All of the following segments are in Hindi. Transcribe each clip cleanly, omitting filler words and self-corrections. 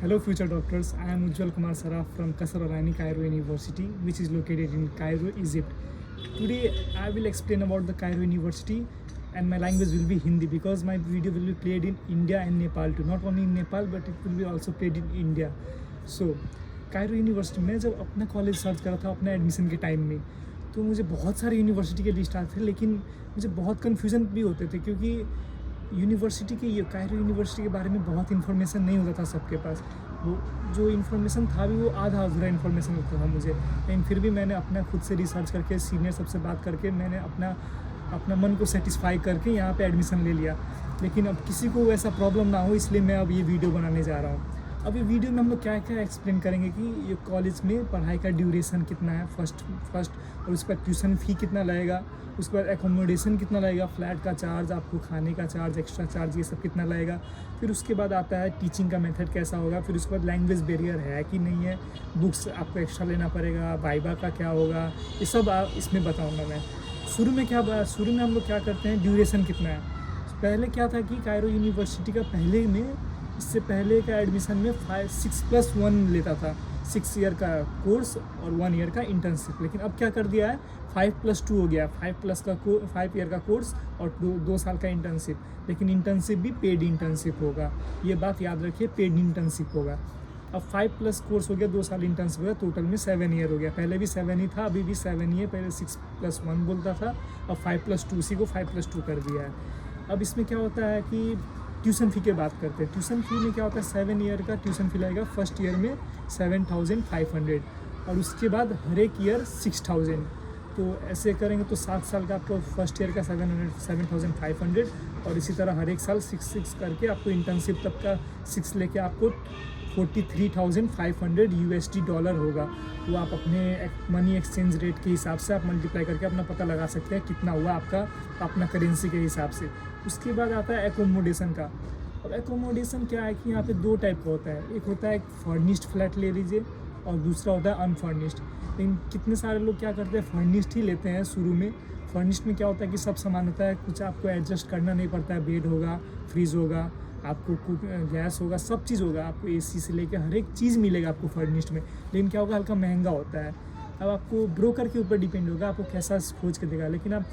Hello, future doctors. I am Ujjwal Kumar Saraf from Qasr Al Aini Cairo University, which is located in Cairo, Egypt. Today, I will explain about the Cairo University, and my language will be Hindi because my video will be played in India and Nepal too. Not only in Nepal, but it will be also played in India. So, Cairo university में जब अपना कॉलेज सर्च करा था अपने एडमिशन के टाइम में, तो मुझे बहुत सारे यूनिवर्सिटी के लिस्ट आते थे, लेकिन मुझे बहुत कन्फ्यूज़न भी होते थे क्योंकि यूनिवर्सिटी के ये कायरो यूनिवर्सिटी के बारे में बहुत इन्फॉर्मेशन नहीं होता था सबके पास। वो जो इन्फॉर्मेशन था भी वो आधा अधूरा इन्फॉर्मेशन होता था मुझे, लेकिन फिर भी मैंने अपना खुद से रिसर्च करके सीनियर सबसे बात करके मैंने अपना मन को सेटिस्फाई करके यहाँ पे एडमिशन ले लिया। लेकिन अब किसी को ऐसा प्रॉब्लम ना हो, इसलिए मैं अब ये वीडियो बनाने जा रहा हूँ। अब ये वीडियो में हम लोग क्या क्या एक्सप्लेन करेंगे कि ये कॉलेज में पढ़ाई का ड्यूरेशन कितना है फर्स्ट और उसके बाद ट्यूशन फ़ी कितना लगेगा, उसके बाद एकोमोडेशन कितना लगेगा, फ्लैट का चार्ज, आपको खाने का चार्ज, एक्स्ट्रा चार्ज, ये सब कितना लगेगा। फिर उसके बाद आता है टीचिंग का मेथड कैसा होगा, फिर उसके बाद लैंग्वेज बैरियर है कि नहीं है, बुक्स आपको एक्स्ट्रा लेना पड़ेगा, वाइवा का क्या होगा, ये सब इसमें बताऊँगा मैं। शुरू में हम लोग क्या करते हैं, ड्यूरेशन कितना है। पहले क्या था कि कायरो यूनिवर्सिटी का इससे पहले का एडमिशन में 6+1 लेता था, 6 ईयर का कोर्स और 1 ईयर का इंटर्नशिप। लेकिन अब क्या कर दिया है, 5+2 हो गया, 5 ईयर का कोर्स और 2 साल का इंटर्नशिप। लेकिन इंटर्नशिप भी पेड इंटर्नशिप होगा, ये बात याद रखिए, पेड इंटर्नशिप होगा। अब 5+ कोर्स हो गया, 2 साल इंटर्नशिप हो गया, टोटल में 7 ईयर हो गया। पहले भी 7 ही था, अभी भी 7 ही है। पहले 6+1 बोलता था, अब 5+2, इसी को 5+2 कर दिया है। अब इसमें क्या होता है कि ट्यूशन फ़ी की बात करते हैं। ट्यूशन फ़ी में क्या होता है, 7 ईयर का ट्यूशन फ़ी लगेगा। फर्स्ट ईयर में 7,500 और उसके बाद हर एक ईयर 6,000। तो ऐसे करेंगे तो 7 साल का आपको फर्स्ट ईयर का 7,500 और इसी तरह हर एक साल 6 करके आपको इंटर्नशिप तक का 6 लेके आपको 43,500 USD डॉलर होगा। वो आप अपने मनी एक्सचेंज रेट के हिसाब से आप मल्टीप्लाई करके अपना पता लगा सकते हैं कितना हुआ आपका अपना करेंसी के हिसाब से। उसके बाद आता है एकोमोडेशन का। अब एकोमोडेशन क्या है कि यहाँ पे 2 टाइप का होता है, एक होता है फर्निश्ड फ्लैट ले लीजिए और दूसरा होता है अनफर्निश्ड। लेकिन कितने सारे लोग क्या करते हैं, फर्निश्ड ही लेते हैं शुरू में। फर्निश्ड में क्या होता है कि सब सामान होता है, कुछ आपको एडजस्ट करना नहीं पड़ता है, बेड होगा, फ्रिज होगा, आपको गैस होगा, सब चीज़ होगा, आपको AC से लेकर हर एक चीज़ मिलेगा आपको फर्निश्ड में। लेकिन क्या होगा, हल्का महंगा होता है। अब आपको ब्रोकर के ऊपर डिपेंड होगा, आपको कैसा खोज के देगा। लेकिन आप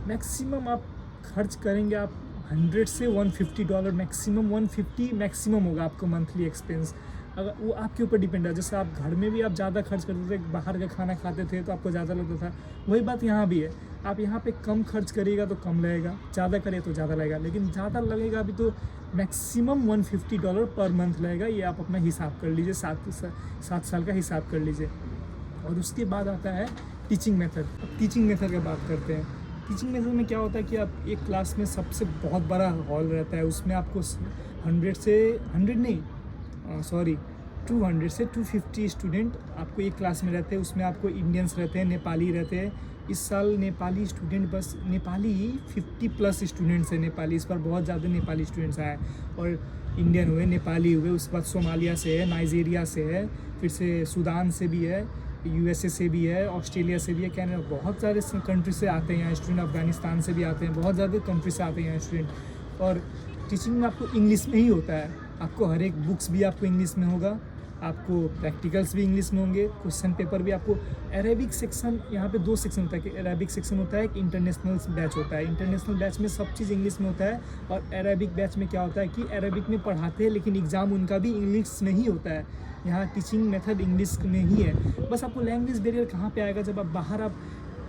मैक्सिमम आप खर्च करेंगे, आप 100 से $150 मैक्सिमम, 150 मैक्सिमम होगा आपको मंथली एक्सपेंस। अगर वो आपके ऊपर डिपेंड है। जैसे आप घर में भी आप ज़्यादा खर्च करते थे, बाहर का खाना खाते थे तो आपको ज़्यादा लगता था, वही बात यहाँ भी है। आप यहाँ पे कम खर्च करिएगा तो कम लगेगा, ज़्यादा करिए तो ज़्यादा लगेगा। लेकिन ज़्यादा लगेगा अभी तो मैक्सिमम $150 पर मंथ लगेगा। ये आप अपना हिसाब कर लीजिए, 7 साल का हिसाब कर लीजिए। और उसके बाद आता है टीचिंग मेथड। अब टीचिंग मेथड की बात करते हैं। टीचिंग मेथड में क्या होता है कि आप एक क्लास में सबसे बहुत बड़ा हॉल रहता है, उसमें आपको 200 से 250 स्टूडेंट आपको एक क्लास में रहते हैं। उसमें आपको इंडियंस रहते हैं, नेपाली रहते हैं। इस साल नेपाली स्टूडेंट बस नेपाली 50+ स्टूडेंट्स हैं। नेपाली इस बार बहुत ज़्यादा नेपाली स्टूडेंट्स आए और इंडियन हुए, नेपाली हुए, उसके बाद सोमालिया से है, नाइजीरिया से है, फिर से सूडान से भी है, USA से भी है, ऑस्ट्रेलिया से भी है, कनाडा, बहुत सारे कंट्री से आते हैं यहाँ स्टूडेंट। अफगानिस्तान से भी आते हैं, बहुत ज़्यादा कंट्री से आते हैं यहाँ स्टूडेंट। और टीचिंग में आपको इंग्लिश में ही होता है, आपको हर एक बुक्स भी आपको इंग्लिश में होगा, आपको प्रैक्टिकल्स भी इंग्लिश में होंगे, क्वेश्चन पेपर भी आपको। अरेबिक सेक्शन, यहाँ पे 2 सेक्शन होता है कि अरेबिक सेक्शन होता है, एक इंटरनेशनल बैच होता है। इंटरनेशनल बैच में सब चीज़ इंग्लिश में होता है और अरेबिक बैच में क्या होता है कि अरेबिक में पढ़ाते हैं लेकिन एग्ज़ाम उनका भी इंग्लिश में ही होता है। यहाँ टीचिंग मेथड इंग्लिश में ही है। बस आपको लैंग्वेज बैरियर कहाँ पे आएगा, जब आप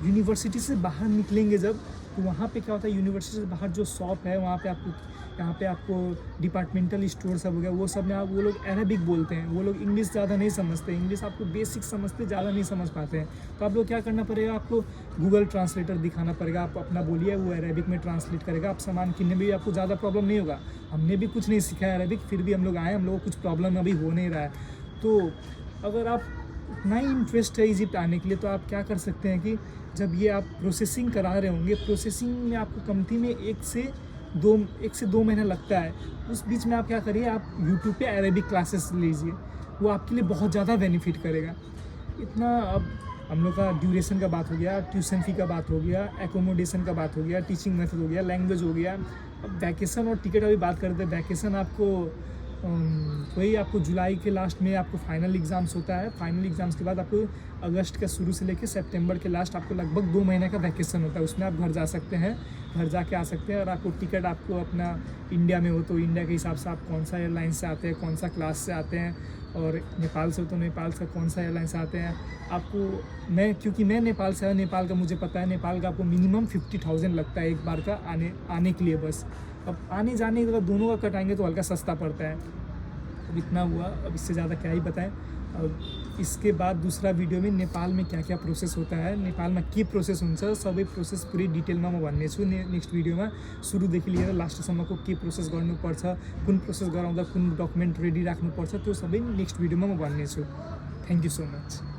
यूनिवर्सिटी से बाहर निकलेंगे जब, तो वहाँ पे क्या होता है, यूनिवर्सिटी से बाहर जो शॉप है वहाँ पे आपको डिपार्टमेंटल स्टोर सब हो गया, वो सब में वो लोग अरेबिक बोलते हैं। वो लोग इंग्लिश ज़्यादा नहीं समझते, इंग्लिश आपको बेसिक समझते, ज़्यादा नहीं समझ पाते हैं। तो आप लोग क्या करना पड़ेगा, आपको गूगल ट्रांसलेटर दिखाना पड़ेगा, आप अपना बोलिए, वो अरेबिक में ट्रांसलेट करेगा। आप सामान किनने में भी आपको ज़्यादा प्रॉब्लम नहीं होगा। हमने भी कुछ नहीं सीखा है अरेबिक, फिर भी हम लोग आए, हम लोगों को कुछ प्रॉब्लम अभी हो नहीं रहा है। तो अगर आप इतना ही इंटरेस्ट है इजिप्ट आने के लिए, तो आप क्या कर सकते हैं कि जब ये आप प्रोसेसिंग करा रहे होंगे, प्रोसेसिंग में आपको कमती में 1 से 2 महीना लगता है। उस बीच में आप क्या करिए, आप यूट्यूब पे अरेबिक क्लासेस लीजिए, वो आपके लिए बहुत ज़्यादा बेनिफिट करेगा। इतना अब हम लोग का ड्यूरेशन का बात हो गया, ट्यूशन फ़ी का बात हो गया, एकोमोडेशन का बात हो गया, टीचिंग मेथड हो गया, लैंग्वेज हो गया। अब वैकेशन और टिकट अभी बात करते हैं। वैकेशन आपको वही आपको जुलाई के लास्ट में आपको फाइनल एग्ज़ाम्स होता है। फाइनल एग्ज़ाम्स के बाद आपको अगस्त के शुरू से लेकर सितंबर के लास्ट आपको लगभग 2 महीने का वैकेशन होता है। उसमें आप घर जा सकते हैं, घर जाके आ सकते हैं। और आपको टिकट आपको अपना इंडिया में हो तो इंडिया के हिसाब से आप कौन सा एयरलाइन से आते हैं, कौन सा क्लास से आते हैं, और नेपाल से हो तो नेपाल से कौन सा एयरलाइन से आते हैं आपको। क्योंकि मैं नेपाल से, नेपाल का मुझे पता है, नेपाल का आपको मिनिमम 50,000 लगता है एक बार का आने के लिए बस। अब आने जाने के दोनों का कटाएंगे तो हल्का सस्ता पड़ता है। अब इतना हुआ, अब इससे ज़्यादा क्या ही बताएं। अब इसके बाद दूसरा वीडियो में नेपाल में क्या क्या प्रोसेस होता है, नेपाल में के प्रोसेस हुन्छ सबै प्रोसेस पुरै डिटेलमा म भन्ने छु नेक्स्ट भिडियोमा। सुरुदेखि लिएर लास्टसम्मको के प्रोसेस गर्नुपर्छ, कुन प्रोसेस गराउँदा कुन डकुमेन्ट रेडी राख्नुपर्छ, त्यो सबै नेक्स्ट भिडियोमा म भन्ने छु। Thank you so much.